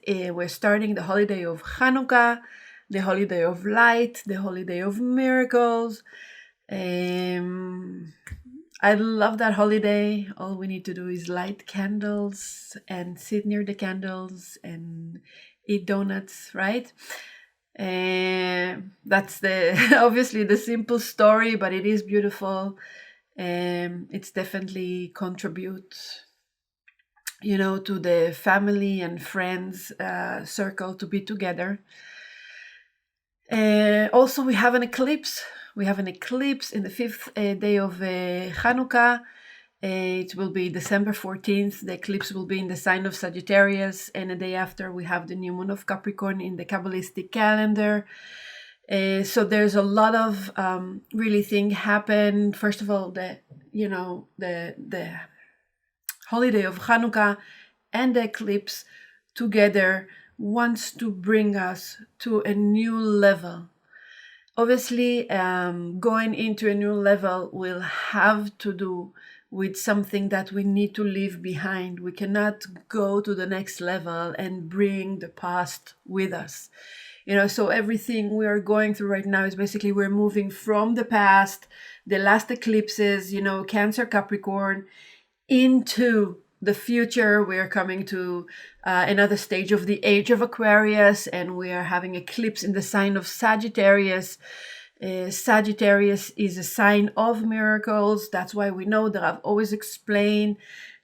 we're starting the holiday of Hanukkah, the holiday of light, the holiday of miracles. I love that holiday. All we need to do is light candles and sit near the candles and eat donuts, right? That's the obviously the simple story, but it is beautiful. It's definitely contribute, to the family and friends circle to be together. Also, we have an eclipse. We have an eclipse in the fifth day of Hanukkah. It will be December 14th. The eclipse will be in the sign of Sagittarius, and the day after we have the new moon of Capricorn in the Kabbalistic calendar. So there's a lot of really thing happen. First of all, the holiday of Hanukkah and the eclipse together wants to bring us to a new level. Obviously, going into a new level will have to do with something that we need to leave behind. We cannot go to the next level and bring the past with us. So everything we are going through right now is basically we're moving from the past, the last eclipses, Cancer, Capricorn, into the future. We're coming to another stage of the age of Aquarius, and we are having eclipse in the sign of Sagittarius. Sagittarius is a sign of miracles. That's why we know that I've always explained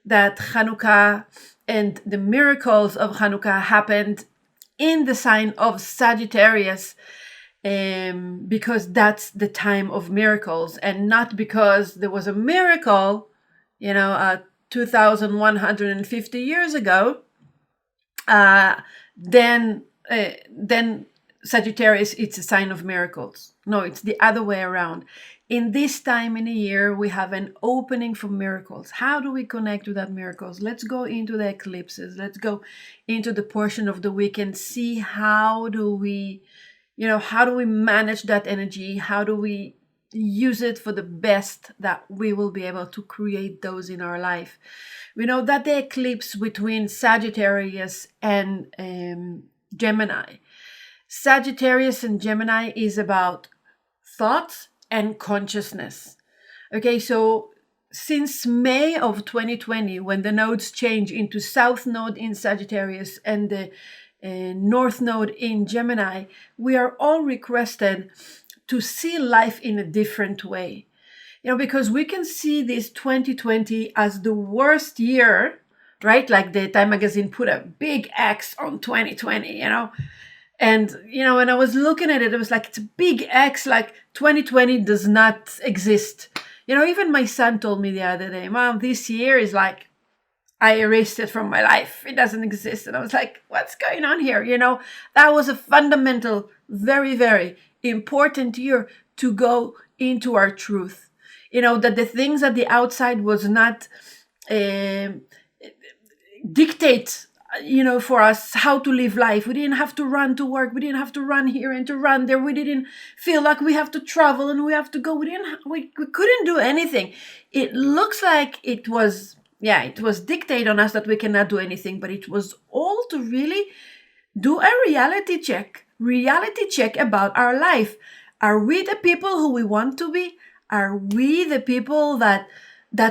that Hanukkah and the miracles of Hanukkah happened in the sign of Sagittarius, because that's the time of miracles, and not because there was a miracle, 2,150 years ago, then Sagittarius, it's a sign of miracles. No, it's the other way around. In this time in a year, we have an opening for miracles. How do we connect with that miracles? Let's go into the eclipses. Let's go into the portion of the week and see how do we manage that energy? How do we use it for the best that we will be able to create those in our life? We know that the eclipse between Sagittarius and Gemini. Sagittarius and Gemini is about thoughts and consciousness. Okay, so since May of 2020, when the nodes change into South Node in Sagittarius and the North Node in Gemini, we are all requested to see life in a different way. Because we can see this 2020 as the worst year, right? Like the Time magazine put a big X on 2020, And, when I was looking at it, it was like, it's a big X, like 2020 does not exist. Even my son told me the other day, Mom, this year is like, I erased it from my life. It doesn't exist. And I was like, what's going on here? That was a fundamental, very, very important year to go into our truth. That the things at the outside was not dictate for us how to live life. We didn't have to run to work. We didn't have to run here and to run there. We didn't feel like we have to travel and we have to go. We couldn't do anything. It looks like it was dictated on us that we cannot do anything, but it was all to really do a reality check about our life. Are we the people who we want to be? Are we the people that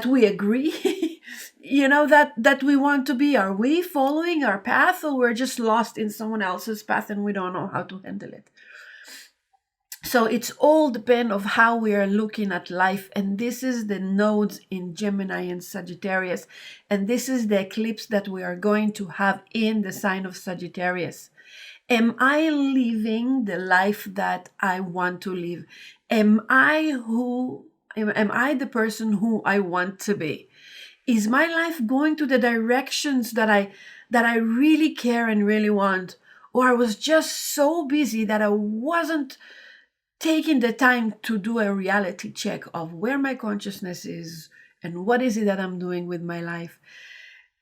we agree, that we want to be? Are we following our path, or we're just lost in someone else's path and we don't know how to handle it? So it's all depend of how we are looking at life. And this is the nodes in Gemini and Sagittarius. And this is the eclipse that we are going to have in the sign of Sagittarius. Am I living the life that I want to live? Am I the person who I want to be? Is my life going to the directions that I really care and really want? Or I was just so busy that I wasn't taking the time to do a reality check of where my consciousness is and what is it that I'm doing with my life.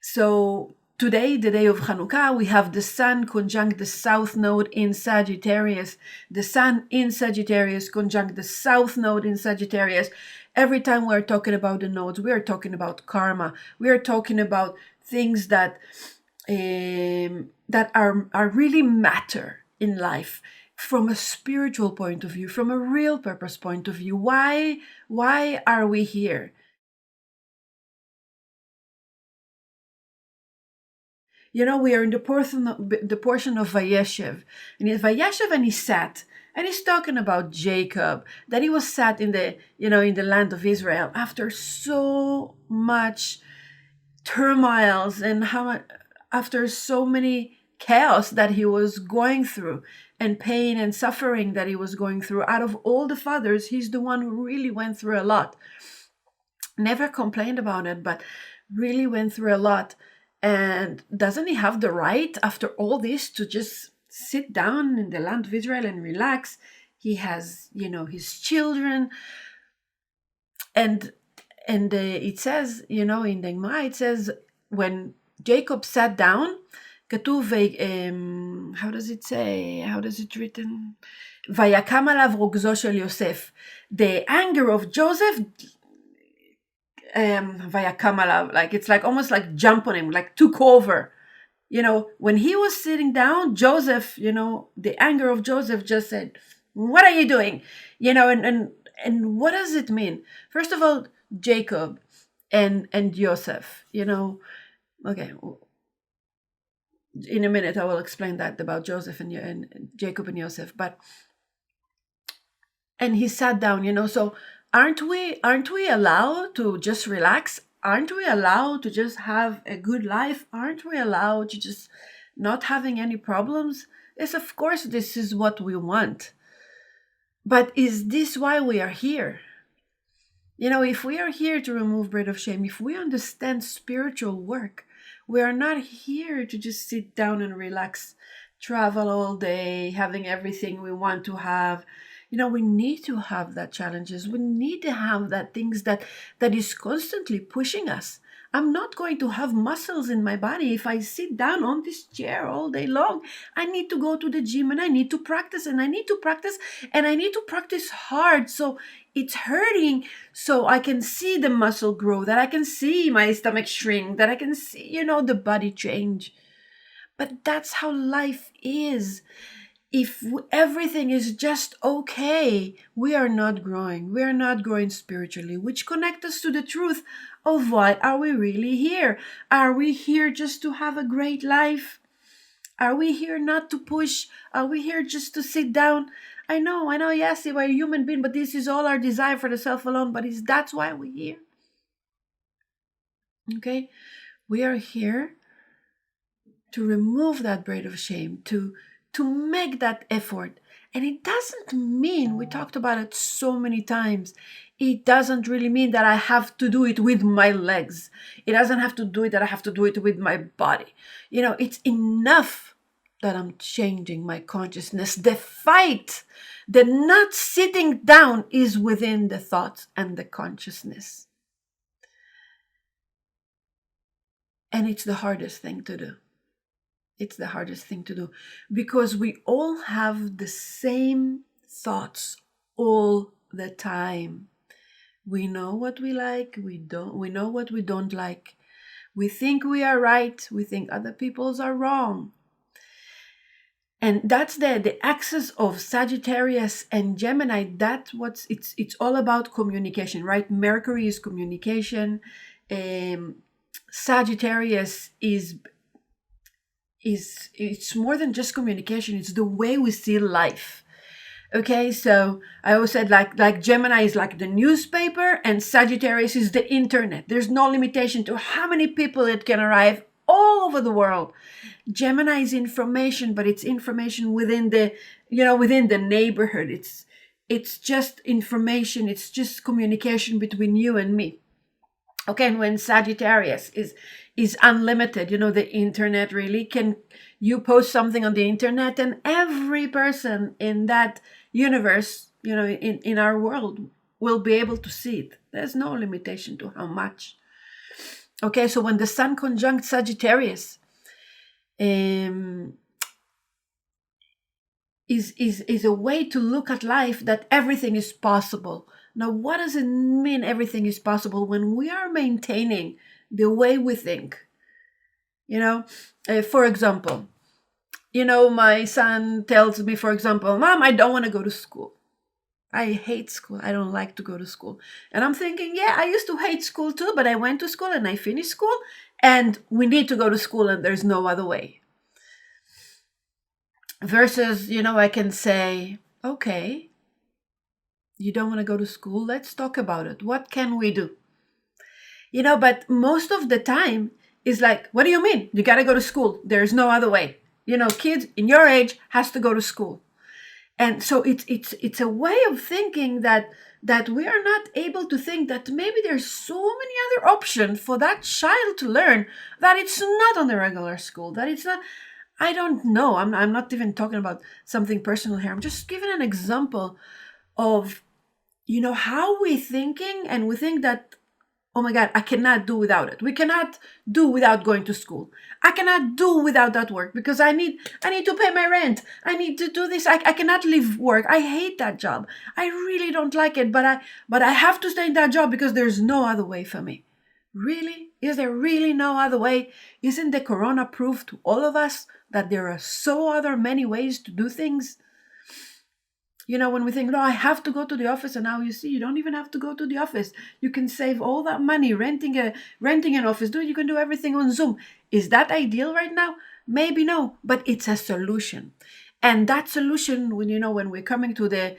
So today, the day of Hanukkah, we have the Sun conjunct the South Node in Sagittarius. The Sun in Sagittarius conjunct the South Node in Sagittarius. Every time we're talking about the nodes, we are talking about karma. We are talking about things that that are really matter in life from a spiritual point of view, from a real purpose point of view. Why are we here? We are in the portion of Vayeshev, and in Vayeshev, and he sat, and he's talking about Jacob, that he was sat in the land of Israel after so much turmoils, and after so many chaos that he was going through, and pain and suffering that he was going through. Out of all the fathers, he's the one who really went through a lot. Never complained about it, but really went through a lot. And doesn't he have the right, after all this, to just sit down in the land of Israel and relax? He has, his children. And it says, in the Gemara, it says, when Jacob sat down, כתוב, how does it say? How does it written? ויקם עליו רוגזו של יוסף. The anger of Joseph, ויקם עליו, like it's like almost like jump on him, like took over. When he was sitting down, Joseph, the anger of Joseph just said, "What are you doing?" And what does it mean? First of all, Jacob and Joseph, okay. In a minute, I will explain that about Joseph and Jacob and Joseph. And he sat down, so aren't we allowed to just relax? Aren't we allowed to just have a good life? Aren't we allowed to just not having any problems? Yes, of course, this is what we want. But is this why we are here? If we are here to remove bread of shame, if we understand spiritual work, we are not here to just sit down and relax, travel all day, having everything we want to have. We need to have that challenges. We need to have that things that is constantly pushing us. I'm not going to have muscles in my body if I sit down on this chair all day long. I need to go to the gym, and I need to practice, and I need to practice, and I need to practice hard. So it's hurting, so I can see the muscle grow, that I can see my stomach shrink, that I can see, the body change. But that's how life is. If everything is just okay, we are not growing. We are not growing spiritually, which connects us to the truth of why are we really here? Are we here just to have a great life? Are we here not to push? Are we here just to sit down? I know, yes, we're a human being, but this is all our desire for the self alone, but that's why we're here. Okay? We are here to remove that braid of shame, to make that effort. And it doesn't mean, we talked about it so many times, it doesn't really mean that I have to do it with my legs. It doesn't have to do it that I have to do it with my body. It's enough that I'm changing my consciousness. The fight, the not sitting down, is within the thoughts and the consciousness. And it's the hardest thing to do. It's the hardest thing to do because we all have the same thoughts all the time. We know what we like, we know what we don't like. We think we are right, we think other people's are wrong. And that's the axis of Sagittarius and Gemini. That's it's all about communication, right? Mercury is communication. Sagittarius it's more than just communication. It's the way we see life. Okay, so I always said like Gemini is like the newspaper, and Sagittarius is the internet. There's no limitation to how many people it can arrive all over the world. Gemini is information, but it's information within the neighborhood. It's just information. It's just communication between you and me. Okay, and when Sagittarius is unlimited, the internet really can, you post something on the internet and every person in that universe, in our world will be able to see it. There's no limitation to how much. Okay, so when the Sun conjunct Sagittarius is a way to look at life that everything is possible. Now, what does it mean everything is possible when we are maintaining the way we think, For example, my son tells me, for example, Mom, I don't want to go to school. I hate school. I don't like to go to school. And I'm thinking, yeah, I used to hate school too, but I went to school and I finished school, and we need to go to school and there's no other way. Versus, I can say, okay, you don't want to go to school? Let's talk about it. What can we do? But most of the time is like, what do you mean? You got to go to school. There's no other way. Kids in your age has to go to school. And so it's a way of thinking that we are not able to think that maybe there's so many other options for that child to learn, that it's not on the regular school, that it's not. I don't know. I'm not even talking about something personal here. I'm just giving an example of how we're thinking, and we think that, oh my God, I cannot do without it. We cannot do without going to school. I cannot do without that work because I need to pay my rent. I need to do this. I cannot leave work. I hate that job. I really don't like it, but I have to stay in that job because there's no other way for me. Really? Is there really no other way? Isn't the corona proof to all of us that there are so other many ways to do things? When we think, no, I have to go to the office, and now you see, you don't even have to go to the office. You can save all that money renting an office. You can do everything on Zoom. Is that ideal right now? Maybe no, but it's a solution. And that solution, when we're coming to the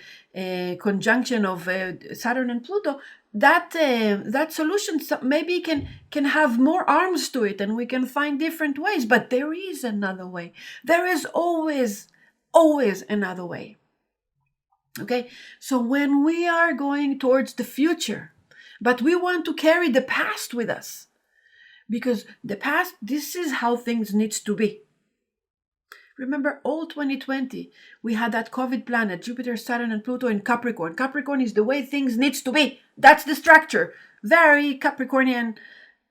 conjunction of Saturn and Pluto, that solution maybe can have more arms to it, and we can find different ways. But there is another way. There is always another way. Okay, so when we are going towards the future, but we want to carry the past with us, because the past, this is how things needs to be. Remember, all 2020, we had that COVID planet, Jupiter, Saturn, and Pluto in Capricorn. Capricorn is the way things needs to be. That's the structure. Very Capricornian,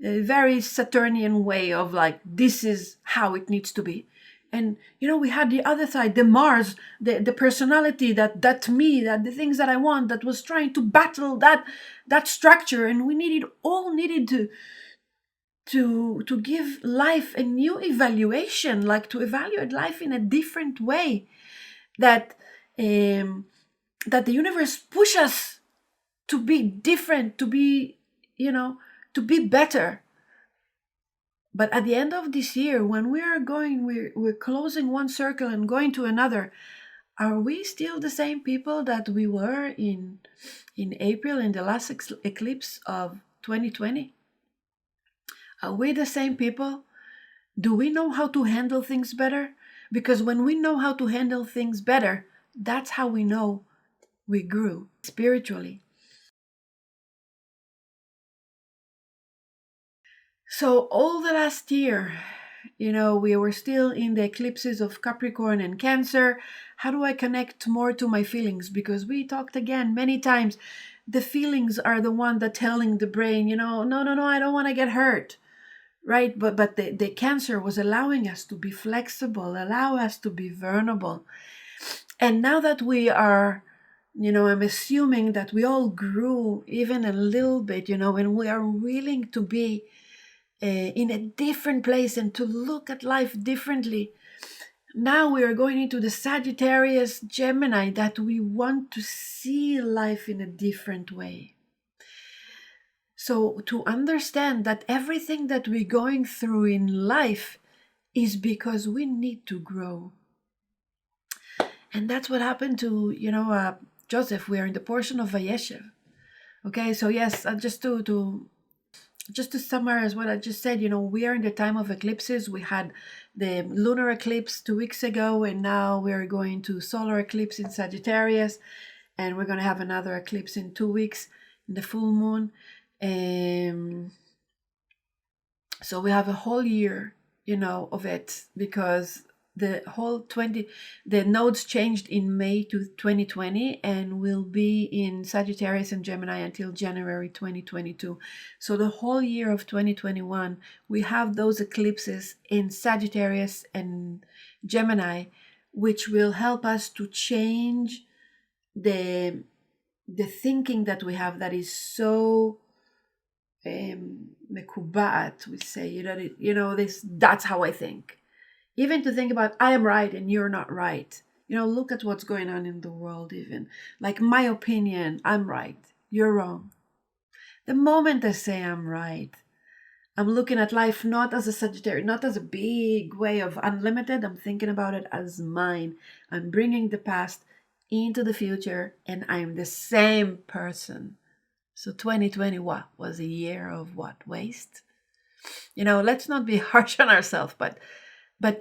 very Saturnian way of like, this is how it needs to be. And, we had the other side, the Mars, the personality, that me, that the things that I want, that was trying to battle that structure. And we needed to give life a new evaluation, like to evaluate life in a different way, that the universe push us to be different, to be better. But at the end of this year, when we are going, we're closing one circle and going to another, are we still the same people that we were in April, in the last eclipse of 2020? Are we the same people? Do we know how to handle things better? Because when we know how to handle things better, that's how we know we grew spiritually. So all the last year, we were still in the eclipses of Capricorn and Cancer. How do I connect more to my feelings? Because we talked again many times. The feelings are the one that telling the brain, no, I don't want to get hurt. Right? But the Cancer was allowing us to be flexible, allow us to be vulnerable. And now that we are, I'm assuming that we all grew even a little bit, and we are willing to be in a different place and to look at life differently. Now we are going into the Sagittarius Gemini, that we want to see life in a different way. So to understand that everything that we're going through in life is because we need to grow. And that's what happened to, Joseph. We are in the portion of Vayeshev. Okay, so yes, just to summarize what I just said, we are in the time of eclipses. We had the lunar eclipse 2 weeks ago, and now we're going to solar eclipse in Sagittarius, and we're going to have another eclipse in 2 weeks, in the full moon. So we have a whole year, of it, because the nodes changed in May to 2020 and will be in Sagittarius and Gemini until January 2022. So the whole year of 2021, we have those eclipses in Sagittarius and Gemini, which will help us to change the thinking that we have, that is so mekubat, we say, that's how I think. Even to think about, I am right and you're not right. Look at what's going on in the world, even. Like, my opinion, I'm right, you're wrong. The moment I say I'm right, I'm looking at life not as a Sagittarius, not as a big way of unlimited. I'm thinking about it as mine. I'm bringing the past into the future, and I'm the same person. So 2020 was a year of what? Waste? Let's not be harsh on ourselves, but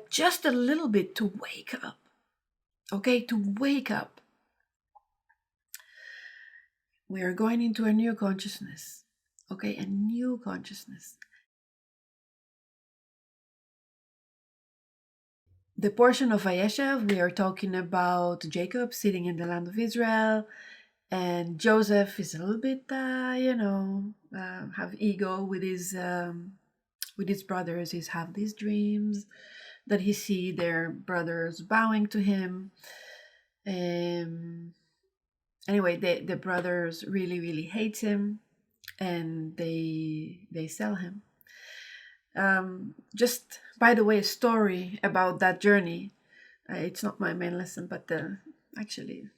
just a little bit to wake up. Okay, to wake up. We are going into a new consciousness. Okay, a new consciousness. The portion of Vayeshev, we are talking about Jacob sitting in the land of Israel, and Joseph is a little bit, have ego with his brothers. He's have these dreams that he see their brothers bowing to him. Anyway, the brothers really, really hate him, and they sell him. Just by the way, a story about that journey. It's not my main lesson, but actually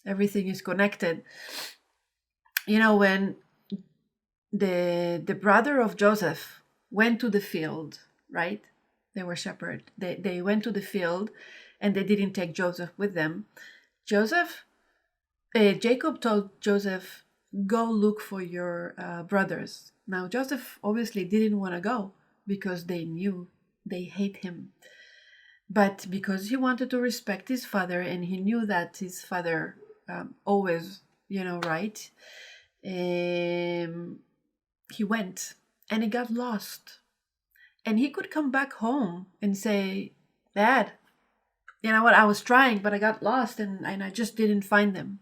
everything is connected. When the brother of Joseph went to the field, right? They were shepherds. They went to the field, and they didn't take Joseph with them. Jacob told Joseph, go look for your brothers. Now, Joseph obviously didn't want to go because they knew they hate him. But because he wanted to respect his father, and he knew that his father always, right? He went, and he got lost. And he could come back home and say, Dad, you know what, I was trying, but I got lost and I just didn't find them.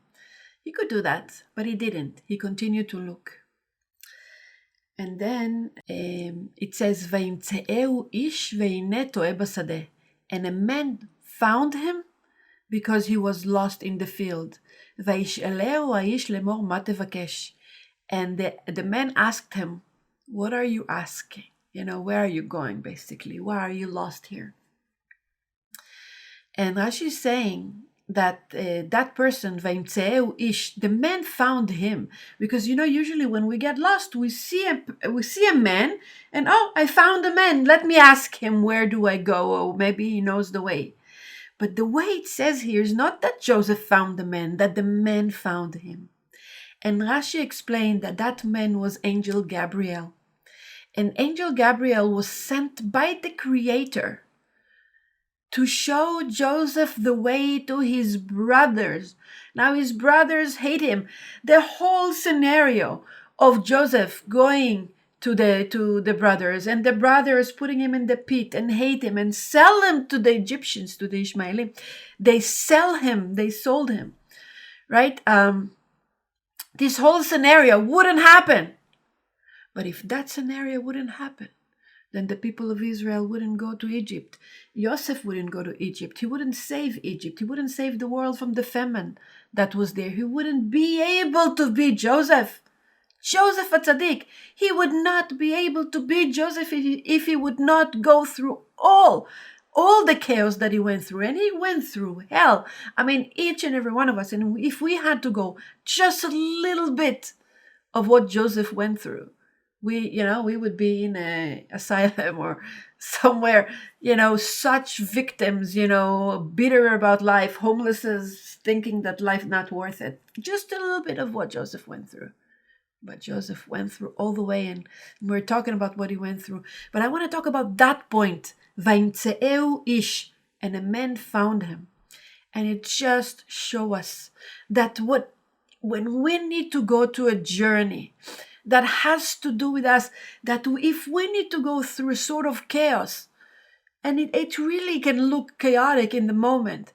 He could do that, but he didn't. He continued to look. And then it says, וימצאהו איש והנה טועה בשדה. And a man found him because he was lost in the field. וישאלהו האיש לאמור מה תבקש. And the man asked him, what are you asking? Where are you going, basically? Why are you lost here? And Rashi is saying that that person, וימצאהו איש, the man found him. Because, usually when we get lost, we see a man, and I found a man. Let me ask him, where do I go? Or maybe he knows the way. But the way it says here is not that Joseph found the man, that the man found him. And Rashi explained that man was Angel Gabriel. And Angel Gabriel was sent by the Creator to show Joseph the way to his brothers. Now his brothers hate him. The whole scenario of Joseph going to the brothers, and the brothers putting him in the pit and hate him and sell him to the Egyptians, to the Ishmaelim. They sold him, right? This whole scenario wouldn't happen. But if that scenario wouldn't happen, then the people of Israel wouldn't go to Egypt. Joseph wouldn't go to Egypt. He wouldn't save Egypt. He wouldn't save the world from the famine that was there. He wouldn't be able to be Joseph. Joseph a tzaddik. He would not be able to be Joseph if he would not go through all the chaos that he went through. And he went through hell. I mean, each and every one of us. And if we had to go just a little bit of what Joseph went through, we would be in an asylum or somewhere, such victims, bitter about life, homelesses, thinking that life not worth it. Just a little bit of what Joseph went through. But Joseph went through all the way, and we're talking about what he went through. But I want to talk about that point. וימצאהו איש, and a man found him. And it just shows us that when we need to go to a journey that has to do with us, that if we need to go through a sort of chaos, and it really can look chaotic in the moment,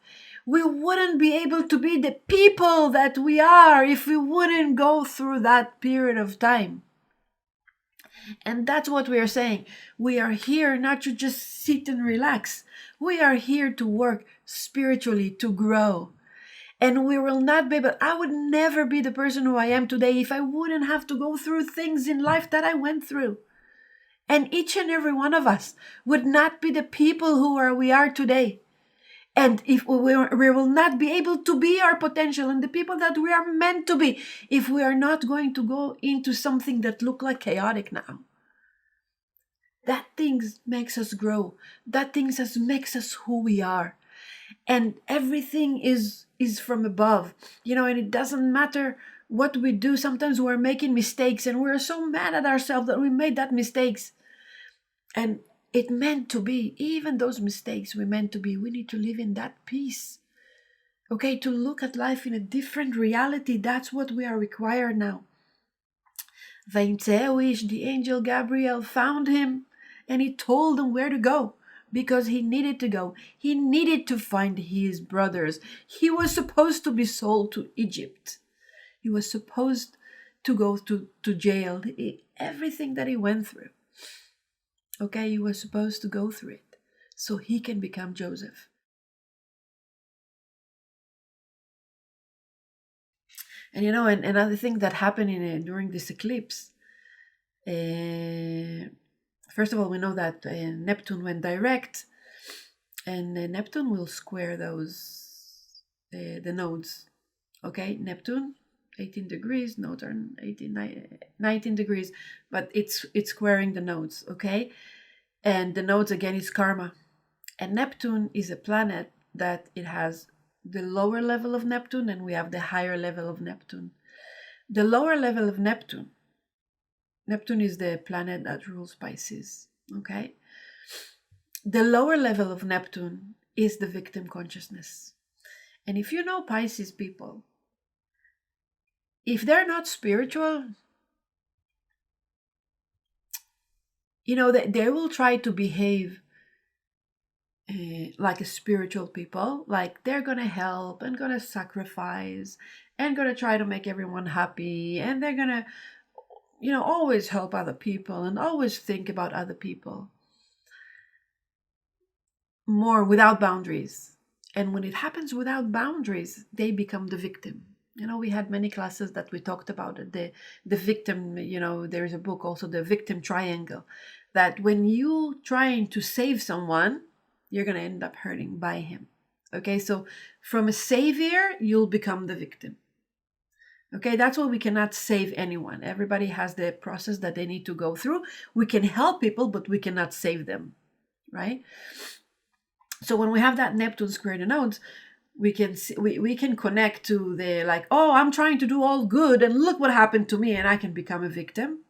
we wouldn't be able to be the people that we are if we wouldn't go through that period of time. And that's what we are saying. We are here not to just sit and relax. We are here to work spiritually, to grow. And we will not be, but I would never be the person who I am today if I wouldn't have to go through things in life that I went through. And each and every one of us would not be the people we are today. And if we will not be able to be our potential and the people that we are meant to be, if we are not going to go into something that look like chaotic now. That things makes us grow. That things makes us who we are. And everything is from above, and it doesn't matter what we do. Sometimes we're making mistakes and we're so mad at ourselves that we made that mistakes. And it meant to be, even those mistakes we meant to be, we need to live in that peace. Okay, to look at life in a different reality. That's what we are required now. Vayeshev, the angel Gabriel, found him and he told him where to go because he needed to go. He needed to find his brothers. He was supposed to be sold to Egypt. He was supposed to go to jail. Everything that he went through. Okay, he was supposed to go through it so he can become Joseph. And another thing that happened during this eclipse, first of all, we know that Neptune went direct, and Neptune will square those, the nodes. Okay, Neptune, 18 degrees, nodes are 19 degrees, but it's squaring the nodes, okay? And the nodes, again, is karma. And Neptune is a planet that it has the lower level of Neptune and we have the higher level of Neptune. The lower level of Neptune is the planet that rules Pisces, okay? The lower level of Neptune is the victim consciousness. And if you know Pisces people, if they're not spiritual, they will try to behave like a spiritual people, like they're gonna help and gonna sacrifice and gonna try to make everyone happy, and they're gonna always help other people and always think about other people more without boundaries. And when it happens without boundaries, they become the victim. We had many classes that we talked about it, the victim. There's a book also, The Victim Triangle, that when you trying to save someone, you're going to end up hurting by him. Okay, so from a savior, you'll become the victim. Okay, that's why we cannot save anyone. Everybody has the process that they need to go through. We can help people, but we cannot save them, right? So when we have that Neptune square the nodes, we can connect to the I'm trying to do all good and look what happened to me, and I can become a victim.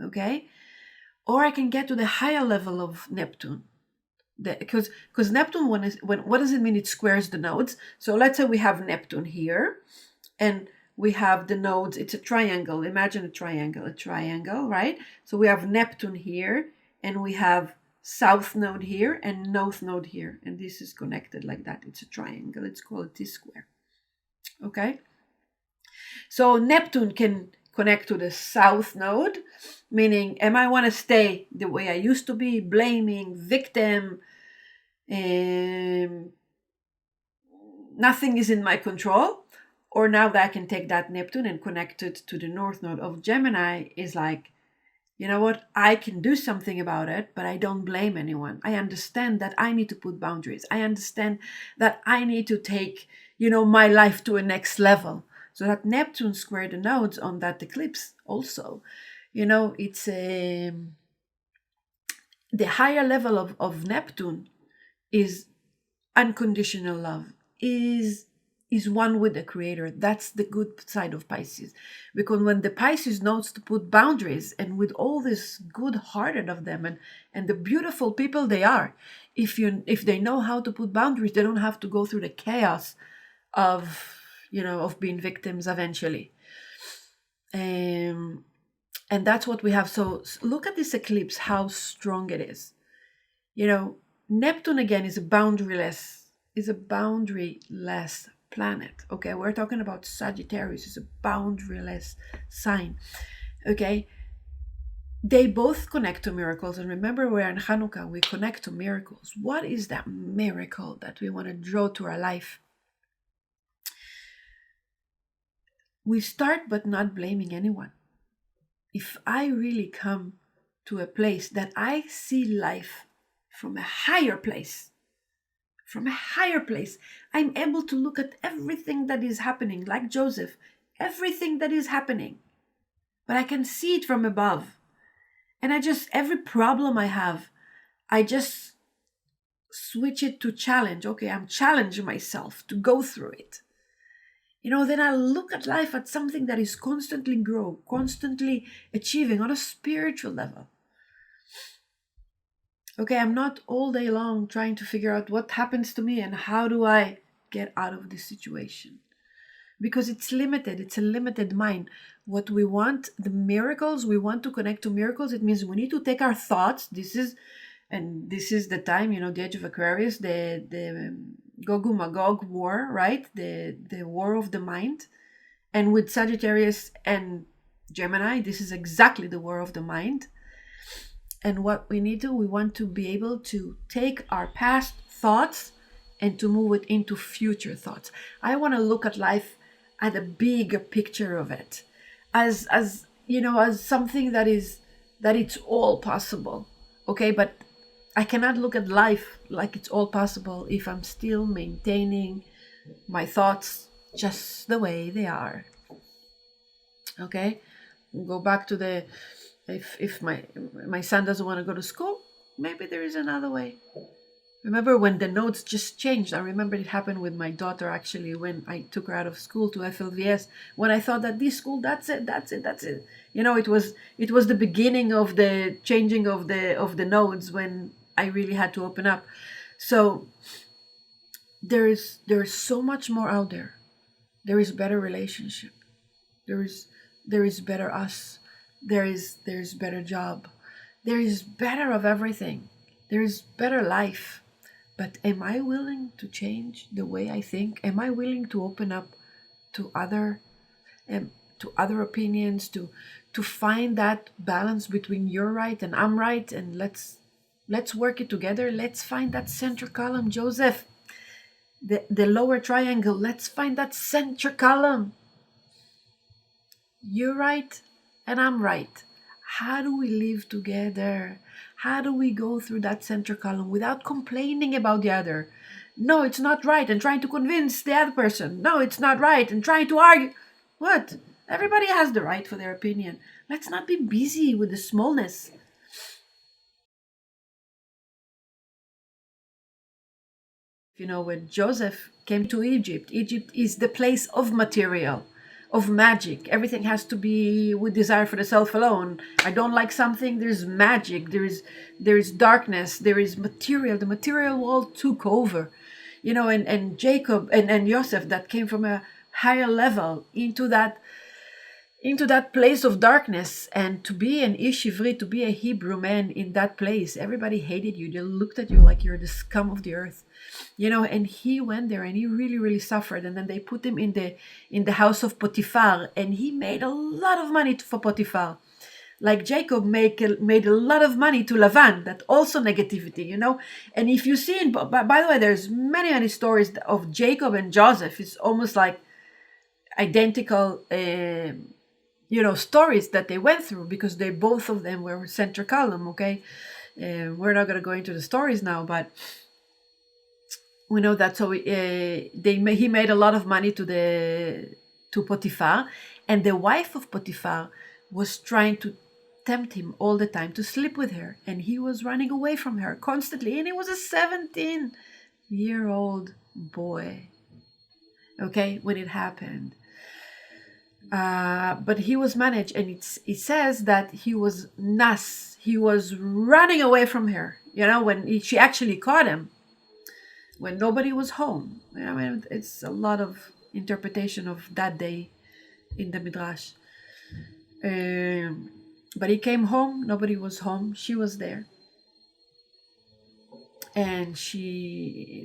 Okay, or I can get to the higher level of Neptune. Because Neptune, when what does it mean? It squares the nodes. So let's say we have Neptune here, and we have the nodes. It's a triangle. Imagine a triangle, right? So we have Neptune here, and we have south node here and north node here, and this is connected like that. It's a triangle. It's called a T-square. Okay. So Neptune can connect to the south node, meaning, am I want to stay the way I used to be, blaming, victim, nothing is in my control, or now that I can take that Neptune and connect it to the north node of Gemini, is like, you know what, I can do something about it, but I don't blame anyone. I understand that I need to put boundaries. I understand that I need to take, my life to a next level. So that Neptune square the nodes on that eclipse also, it's the higher level of Neptune is unconditional love, is one with the creator. That's the good side of Pisces. Because when the Pisces knows to put boundaries, and with all this good-hearted of them and the beautiful people they are, if they know how to put boundaries, they don't have to go through the chaos of being victims eventually. And that's what we have. So look at this eclipse, how strong it is. Neptune again is a boundaryless planet. Okay, we're talking about Sagittarius. It's a boundaryless sign. Okay, they both connect to miracles. And remember, we're in Hanukkah, we connect to miracles. What is that miracle that we want to draw to our life? We start but not blaming anyone. If I really come to a place that I see life from a higher place. From a higher place, I'm able to look at everything that is happening, like Joseph, everything that is happening. But I can see it from above. And every problem I have, I just switch it to challenge. Okay, I'm challenging myself to go through it. Then I look at life at something that is constantly grow, constantly achieving on a spiritual level. Okay, I'm not all day long trying to figure out what happens to me and how do I get out of this situation. Because it's limited, it's a limited mind. What we want, the miracles, we want to connect to miracles. It means we need to take our thoughts. This is the time, the age of Aquarius, the Gog Magog war, right? The war of the mind. And with Sagittarius and Gemini, this is exactly the war of the mind. And what we want to be able to take our past thoughts and to move it into future thoughts. I want to look at life at a bigger picture of it, as something that it's all possible. Okay, but I cannot look at life like it's all possible if I'm still maintaining my thoughts just the way they are. Okay, go back to the if my son doesn't want to go to school, maybe there is another way. Remember when the notes just changed? I remember it happened with my daughter, actually, when I took her out of school to FLVS, when I thought that this school, that's it. It was the beginning of the changing of the nodes, when I really had to open up. So there is so much more out there. There is better relationship. There is better us. There's better job. There is better of everything. There is better life. But am I willing to change the way I think? Am I willing to open up to other opinions, to find that balance between you're right and I'm right, and let's work it together. Let's find that center column, Joseph. The lower triangle, let's find that center column. You're right and I'm right. How do we live together? How do we go through that center column without complaining about the other? No, it's not right, and trying to convince the other person. No, it's not right, and trying to argue. What? Everybody has the right for their opinion. Let's not be busy with the smallness. When Joseph came to Egypt is the place of material, of magic. Everything has to be with desire for the self alone. I don't like something, there's magic, there is darkness, there is material. The material world took over. And Jacob and Joseph, that came from a higher level into that place of darkness. And to be an Ish Ivri, to be a Hebrew man in that place, everybody hated you. They looked at you like you're the scum of the earth. And he went there and he really, really suffered. And then they put him in the house of Potiphar, and he made a lot of money for Potiphar. Like Jacob made a lot of money to Lavan. That also negativity, And if you see, by the way, there's many stories of Jacob and Joseph. It's almost like identical, stories that they went through, because both of them were center column. Okay, we're not going to go into the stories now, but we know that. So he made a lot of money to Potiphar, and the wife of Potiphar was trying to tempt him all the time to sleep with her, and he was running away from her constantly, and he was a 17-year-old boy, okay, when it happened. But he was managed, and it says that he was nas. He was running away from her, when she actually caught him, when nobody was home. I mean, it's a lot of interpretation of that day in the Midrash. But he came home, nobody was home, she was there. And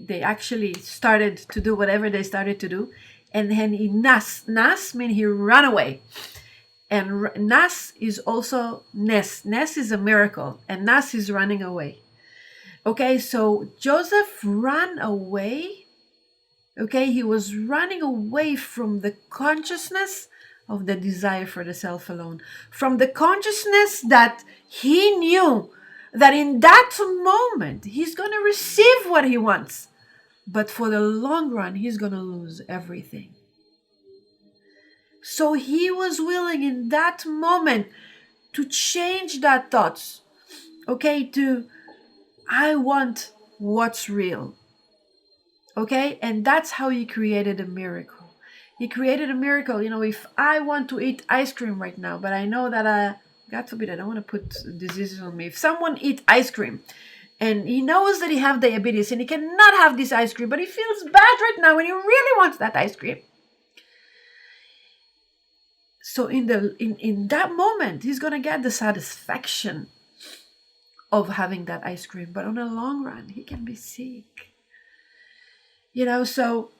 they actually started to do whatever they started to do. And then he nas means he ran away. And nas is also nes. Nes is a miracle, and nas is running away. Okay, so Joseph ran away. Okay, he was running away from the consciousness of the desire for the self alone. From the consciousness that he knew that in that moment he's going to receive what he wants, but for the long run he's going to lose everything. So he was willing in that moment to change that thoughts, okay, to I want what's real. Okay, and that's how he created a miracle. He created a miracle. If I want to eat ice cream right now, but I know that God forbid, I don't want to put diseases on me. If someone eats ice cream and he knows that he have diabetes and he cannot have this ice cream, but he feels bad right now and he really wants that ice cream. So in that moment, he's gonna get the satisfaction of having that ice cream, but on the long run, he can be sick. So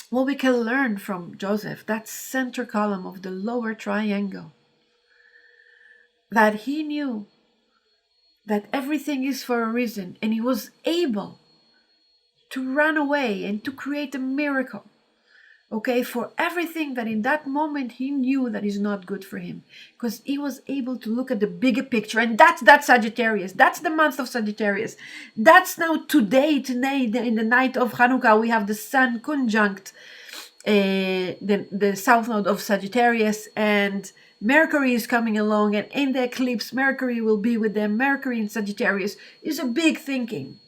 what we can learn from Joseph, that center column of the lower triangle, that he knew that everything is for a reason, and he was able to run away and to create a miracle, okay, for everything that in that moment he knew that is not good for him, because he was able to look at the bigger picture. And that's that Sagittarius. That's the month of Sagittarius. That's now today, in the night of Hanukkah, we have the sun conjunct the south node of Sagittarius, and Mercury is coming along, and in the eclipse Mercury will be with them. Mercury in Sagittarius is a big thinking.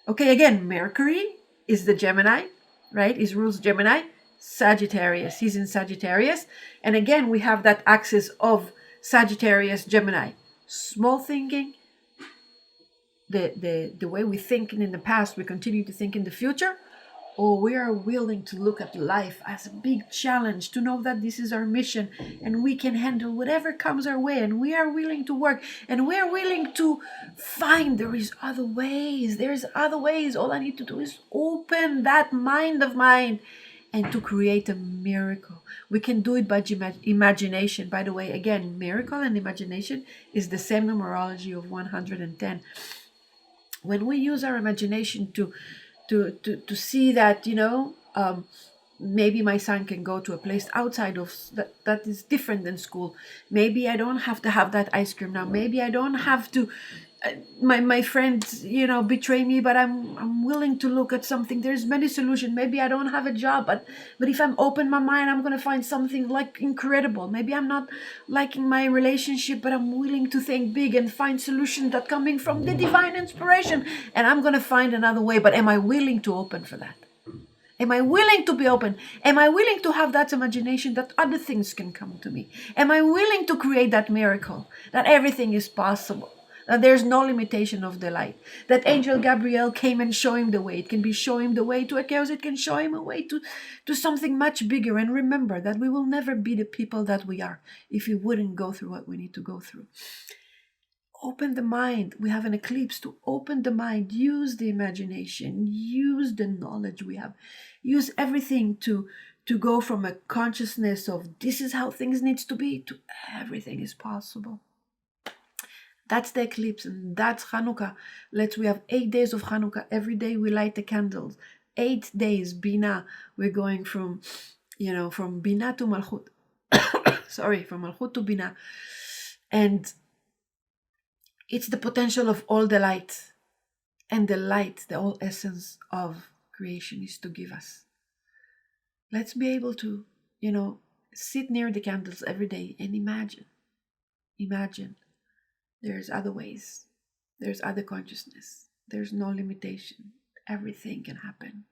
Okay, again, Mercury is the Gemini, right? He rules Gemini. Sagittarius, he's in Sagittarius. And again, we have that axis of Sagittarius, Gemini. Small thinking, the way we think in the past, we continue to think in the future, or we are willing to look at life as a big challenge, to know that this is our mission and we can handle whatever comes our way, and we are willing to work, and we are willing to find there's other ways. All I need to do is open that mind of mine and to create a miracle. We can do it by imagination. By the way, again, miracle and imagination is the same numerology of 110. When we use our imagination to see that, maybe my son can go to a place outside of that is different than school. Maybe I don't have to have that ice cream now. Maybe I don't have to my friends betray me, but I'm willing to look at something. There's many solutions. Maybe I don't have a job, but if I'm open my mind, I'm going to find something like incredible. Maybe I'm not liking my relationship, but I'm willing to think big and find solutions that coming from the divine inspiration, and I'm going to find another way. But am I willing to open for that? Am I willing to be open? Am I willing to have that imagination that other things can come to me? Am I willing to create that miracle, that everything is possible, that there's no limitation of the light, that Angel Gabriel came and showed him the way? It can be show him the way to a chaos. It can show him a way to something much bigger. And remember that we will never be the people that we are if we wouldn't go through what we need to go through. Open the mind. We have an eclipse to open the mind. Use the imagination. Use the knowledge we have. Use everything to go from a consciousness of this is how things needs to be to everything is possible. That's the eclipse, and that's Hanukkah. We have 8 days of Hanukkah. Every day we light the candles. 8 days, Bina. We're going from Bina to Malchut. Sorry, from Malchut to Bina. And it's the potential of all the light. And the light, the whole essence of creation is to give us. Let's be able to, sit near the candles every day and imagine. There's other ways. There's other consciousness. There's no limitation. Everything can happen.